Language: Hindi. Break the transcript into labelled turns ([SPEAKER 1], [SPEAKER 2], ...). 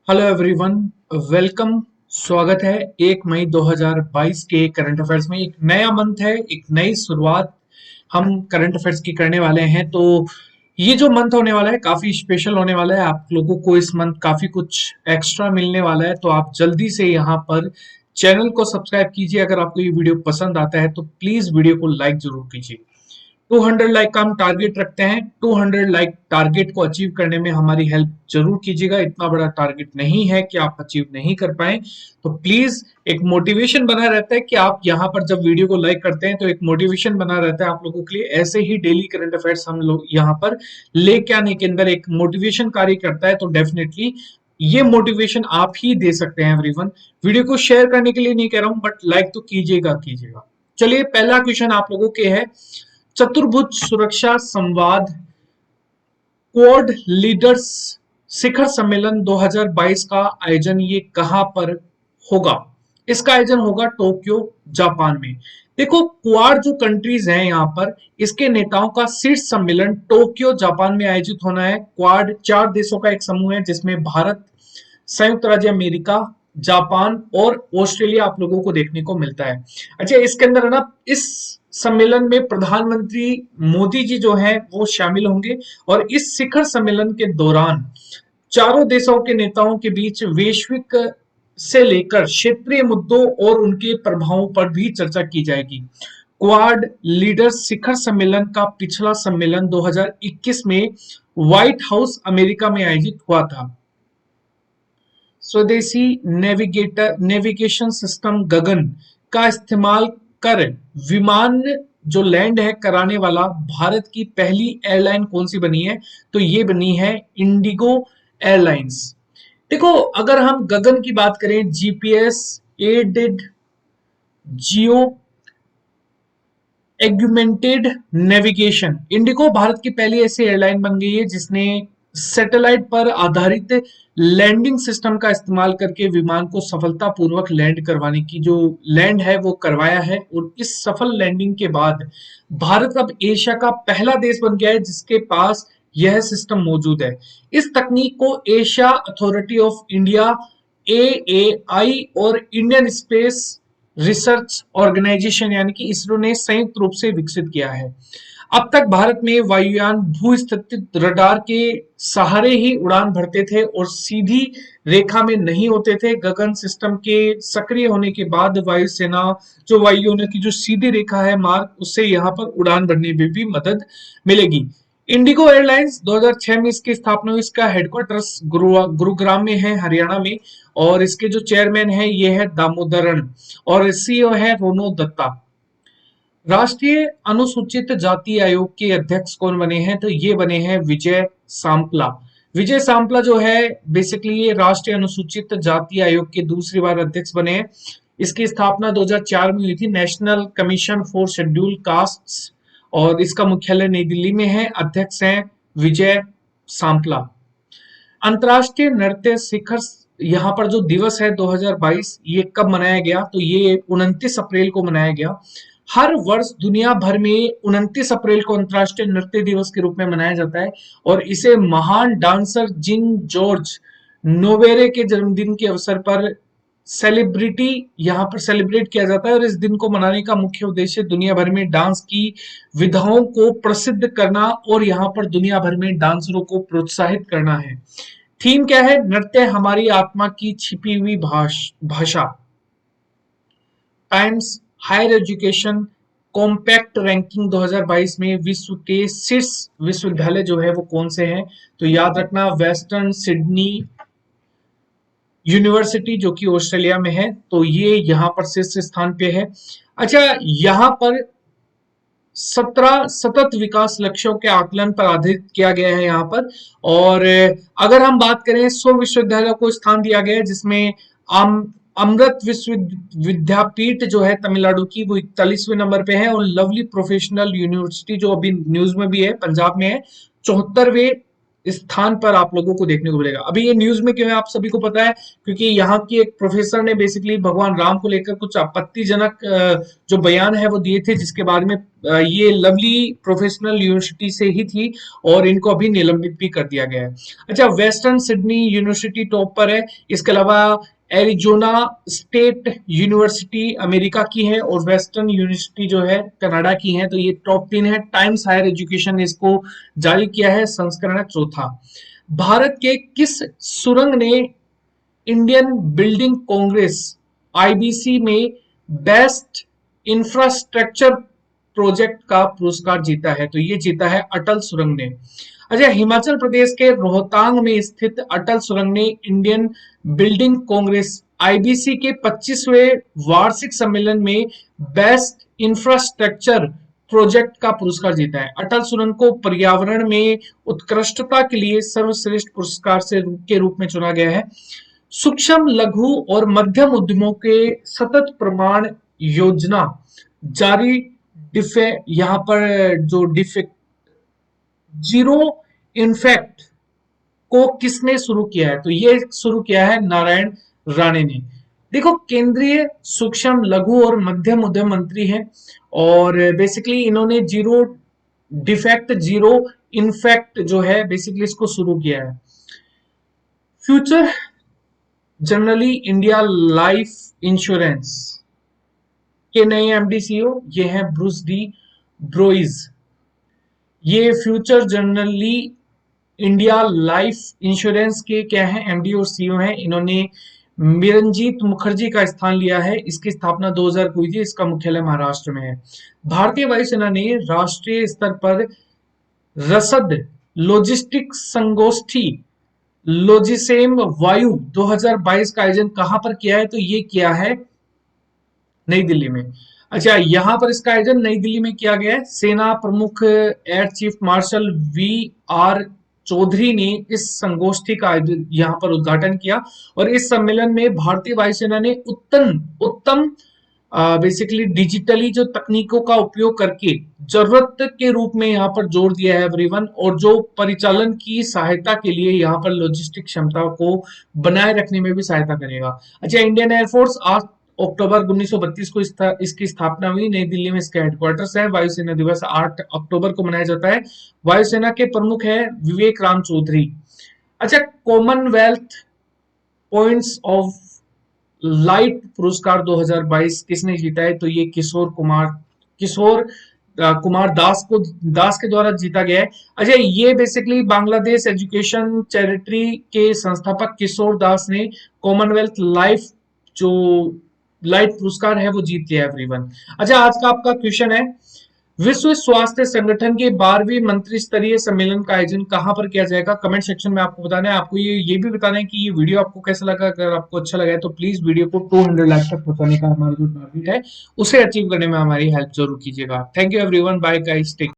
[SPEAKER 1] Hello everyone, welcome. स्वागत है 1 मई 2022 के करंट अफेयर्स में। एक नया मंथ है, एक नई शुरुआत हम करंट अफेयर्स की करने वाले हैं। तो ये जो मंथ होने वाला है काफी स्पेशल होने वाला है। आप लोगों को इस मंथ काफी कुछ एक्स्ट्रा मिलने वाला है, तो आप जल्दी से यहाँ पर चैनल को सब्सक्राइब कीजिए। अगर आपको ये वीडियो पसंद आता है तो प्लीज वीडियो को लाइक जरूर कीजिए। 200 लाइक का हम टारगेट रखते हैं। 200 लाइक टारगेट को अचीव करने में हमारी हेल्प जरूर कीजिएगा। इतना बड़ा टारगेट नहीं है कि आप अचीव नहीं कर पाए, तो प्लीज एक मोटिवेशन बना रहता है कि आप यहाँ पर जब वीडियो को लाइक करते हैं तो एक मोटिवेशन बना रहता है आप लोगों के लिए। ऐसे ही डेली करंट अफेयर्स हम लोग यहाँ पर लेके आने के अंदर एक मोटिवेशन कार्य करता है, तो डेफिनेटली ये मोटिवेशन आप ही दे सकते हैं एवरीवन। वीडियो को शेयर करने के लिए नहीं कह रहा हूं, बट लाइक तो कीजिएगा कीजिएगा। चलिए, पहला क्वेश्चन आप लोगों के है, चतुर्भुज सुरक्षा संवाद क्वाड लीडर्स शिखर सम्मेलन 2022 का आयोजन ये कहां पर होगा? इसका आयोजन होगा टोक्यो, जापान में। देखो, क्वाड जो कंट्रीज हैं यहाँ पर, इसके नेताओं का शीर्ष सम्मेलन टोक्यो, जापान में आयोजित होना है। क्वाड 4 देशों का एक समूह है जिसमें भारत, संयुक्त राज्य अमेरिका, जापान और ऑस्ट्रेलिया आप लोगों को देखने को मिलता है। अच्छा, इसके अंदर है ना, इस सम्मेलन में प्रधानमंत्री मोदी जी जो हैं वो शामिल होंगे, और इस शिखर सम्मेलन के दौरान चारों देशों के नेताओं के बीच वैश्विक से लेकर क्षेत्रीय मुद्दों और उनके प्रभावों पर भी चर्चा की जाएगी। क्वाड लीडर्स शिखर सम्मेलन का पिछला सम्मेलन 2021 में व्हाइट हाउस अमेरिका में आयोजित हुआ था। स्वदेशी नेविगेशन सिस्टम गगन का इस्तेमाल कर विमान जो लैंड है कराने वाला भारत की पहली एयरलाइन कौन सी बनी है? तो ये बनी है इंडिगो एयरलाइंस। देखो, अगर हम गगन की बात करें, जीपीएस एडेड जियो एग्यूमेंटेड नेविगेशन, इंडिगो भारत की पहली ऐसी एयरलाइन बन गई है जिसने सैटेलाइट पर आधारित लैंडिंग सिस्टम का इस्तेमाल करके विमान को सफलतापूर्वक लैंड करवाने की जो लैंड है वो करवाया है। और इस सफल लैंडिंग के बाद भारत अब एशिया का पहला देश बन गया है जिसके पास यह सिस्टम मौजूद है। इस तकनीक को Asia authority of India AAI और इंडियन स्पेस रिसर्च ऑर्गेनाइजेशन यानी कि इसरो ने संयुक्त रूप से विकसित किया है। अब तक भारत में वायुयान भू-स्थित रडार के सहारे ही उड़ान भरते थे और सीधी रेखा में नहीं होते थे। गगन सिस्टम के सक्रिय होने के बाद वायुसेना जो वायुयानों की जो सीधी रेखा है मार्ग, उससे यहाँ पर उड़ान भरने में भी मदद मिलेगी। इंडिगो एयरलाइंस 2006 में इसकी स्थापना हुई। इसका हेडक्वार्टर्स गुरुग्राम में है, हरियाणा में। और इसके जो चेयरमैन है ये है दामोदरन, और सीईओ है रोनो दत्ता। राष्ट्रीय अनुसूचित जाति आयोग के अध्यक्ष कौन बने हैं? तो ये बने हैं विजय सांपला। विजय सांपला जो है बेसिकली ये राष्ट्रीय अनुसूचित जाति आयोग के दूसरी बार अध्यक्ष बने हैं। इसकी स्थापना 2004 में हुई थी, national commission for schedule castes, और इसका मुख्यालय नई दिल्ली में है। अध्यक्ष हैं विजय सांपला। अंतरराष्ट्रीय नृत्य शिखर यहाँ पर जो दिवस है 2022, ये कब मनाया गया? तो ये 29 अप्रैल को मनाया गया। हर वर्ष दुनिया भर में 29 अप्रैल को अंतरराष्ट्रीय नृत्य दिवस के रूप में मनाया जाता है, और इसे महान डांसर जिन जॉर्ज नोवेरे के जन्मदिन के अवसर पर सेलिब्रिटी यहाँ पर सेलिब्रेट किया जाता है। और इस दिन को मनाने का मुख्य उद्देश्य दुनिया भर में डांस की विधाओं को प्रसिद्ध करना और यहाँ पर दुनिया भर में डांसरों को प्रोत्साहित करना है। थीम क्या है? नृत्य हमारी आत्मा की छिपी हुई भाषा। Times Higher Education compact ranking 2022 में विश्व के शीर्ष विश्वविद्यालय जो है वो कौन से हैं? तो याद रखना, वेस्टर्न सिडनी यूनिवर्सिटी जो कि ऑस्ट्रेलिया में है, तो ये यहाँ पर शीर्ष स्थान पे है। अच्छा, यहाँ पर 17 सतत विकास लक्ष्यों के आकलन पर आधारित किया गया है यहाँ पर। और अगर हम बात करें 100 विश्वविद्यालयों को स्थान दिया गया है जिसमें अमृत विश्व विद्यापीठ जो है तमिलनाडु की वो 41वें नंबर पे है, और लवली प्रोफेशनल यूनिवर्सिटी जो अभी न्यूज में भी है पंजाब में है 74वें स्थान पर आप लोगों को देखने को मिलेगा। अभी ये न्यूज में क्यों है आप सभी को पता है, क्योंकि यहाँ की एक प्रोफेसर ने बेसिकली भगवान राम को लेकर कुछ आपत्तिजनक जो बयान है वो दिए थे, जिसके बाद में ये लवली प्रोफेशनल यूनिवर्सिटी से ही थी और इनको अभी निलंबित भी कर दिया गया है। अच्छा, वेस्टर्न सिडनी यूनिवर्सिटी टॉप पर है। इसके अलावा एरिजोना स्टेट यूनिवर्सिटी अमेरिका की है और वेस्टर्न यूनिवर्सिटी जो है कनाडा की है। तो ये टॉप 3 है। टाइम्स हायर एजुकेशन ने इसको जारी किया है, संस्करण है चौथा। भारत के किस सुरंग ने इंडियन बिल्डिंग कांग्रेस आईबीसी में बेस्ट इंफ्रास्ट्रक्चर प्रोजेक्ट का पुरस्कार जीता है? तो ये जीता है अटल सुरंग ने। अच्छा, हिमाचल प्रदेश के रोहतांग में स्थित अटल सुरंग ने इंडियन बिल्डिंग कांग्रेस आईबीसी के 25वें वार्षिक सम्मेलन में बेस्ट इंफ्रास्ट्रक्चर प्रोजेक्ट का पुरस्कार जीता है। अटल सुरंग को पर्यावरण में उत्कृष्टता के लिए सर्वश्रेष्ठ पुरस्कार से के रूप में चुना गया है। सूक्ष्म लघु और मध्यम उद्यमों के सतत प्रमाण योजना जारी डिफे यहाँ पर जो डिफे जीरो इनफैक्ट को किसने शुरू किया है? तो ये शुरू किया है नारायण राणे ने। देखो, केंद्रीय सूक्ष्म लघु और मध्यम उद्यम मंत्री हैं और बेसिकली इन्होंने जीरो डिफेक्ट जीरो इनफैक्ट जो है बेसिकली इसको शुरू किया है। Future Generali India life insurance के नए एमडी सीईओ ये हैं ब्रूस डी ब्रोइज। ये Future Generali India life insurance के क्या है एमडी और सीईओ हैं। इन्होंने मिरंजीत मुखर्जी का स्थान लिया है। इसकी स्थापना 2000 को हुई थी। इसका मुख्यालय महाराष्ट्र में है। भारतीय वायुसेना ने राष्ट्रीय स्तर पर रसद लॉजिस्टिक संगोष्ठी लॉजिसेम वायु 2022 का आयोजन कहां पर किया है? तो ये किया है नई दिल्ली में। अच्छा, यहां पर इसका आयोजन नई दिल्ली में किया गया है। सेना प्रमुख air chief marshal V R Chaudhary ने इस संगोष्ठी का यहां पर उद्घाटन किया और इस सम्मेलन में भारतीय वायुसेना ने उत्तम उत्तम बेसिकली डिजिटली जो तकनीकों का उपयोग करके जरूरत के रूप में यहाँ पर जोर दिया है एवरीवन, और जो परिचालन की सहायता के लिए यहाँ पर लॉजिस्टिक क्षमता को बनाए रखने में भी सहायता करेगा। अच्छा, इंडियन एयरफोर्स 8 अक्टूबर 1932 को इसकी स्थापना हुई। नई दिल्ली में इसका हेडक्वार्टर्स है। वायुसेना दिवस 8 अक्टूबर को मनाया जाता है। वायुसेना के प्रमुख है विवेक राम चौधरी। अच्छा, कॉमनवेल्थ पॉइंट्स ऑफ लाइट पुरस्कार 2022 किसने जीता है? तो ये किशोर कुमार दास के द्वारा जीता गया है। अच्छा, ये बेसिकली बांग्लादेश एजुकेशन चैरिटी के संस्थापक किशोर दास ने कॉमनवेल्थ लाइफ जो लाइट पुरस्कार है वो जीत लिया एवरीवन। अच्छा, आज का आपका क्वेश्चन है, विश्व स्वास्थ्य संगठन के 12वीं मंत्री स्तरीय सम्मेलन का आयोजन कहां पर किया जाएगा? कमेंट सेक्शन में आपको बताना है। आपको ये भी बताना है कि ये वीडियो आपको कैसा लगा। अगर आपको अच्छा लगा है तो प्लीज वीडियो को 200 लाइक तक पहुंचाने का हमारा जो टारगेट है उसे अचीव करने में हमारी हेल्प जरूर कीजिएगा। Thank you everyone, bye guys, take